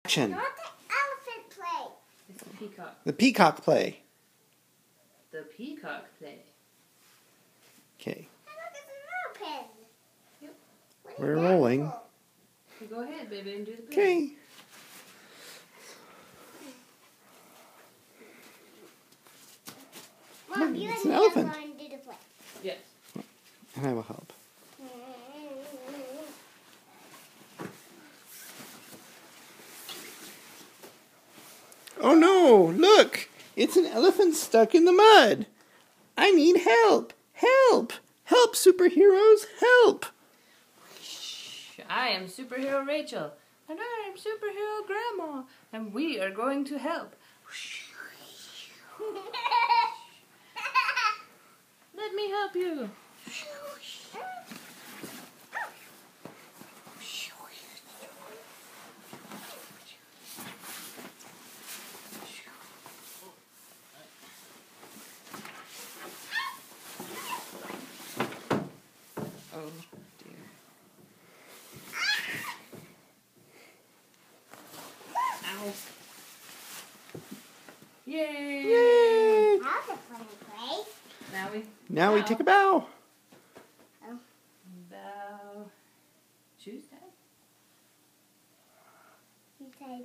Action. Not the elephant play. It's the peacock. The peacock play. The peacock play. Okay. Look, it's an elephant. Yep. What is We're that rolling. for? So go ahead, baby, and do the play. Okay. Mom, you It's and an me are elephant. going to do the play. Yes. And I will help. Oh no! Look! It's an elephant stuck in the mud! I need help! Help! Help, superheroes! Help! I am superhero Rachel. And I am superhero Grandma. And we are going to help. Let me help you. Oh dear. Ow. Yay! Yay! That was a funny play. Now we Now we take a bow. bow. Shoes tag. He said,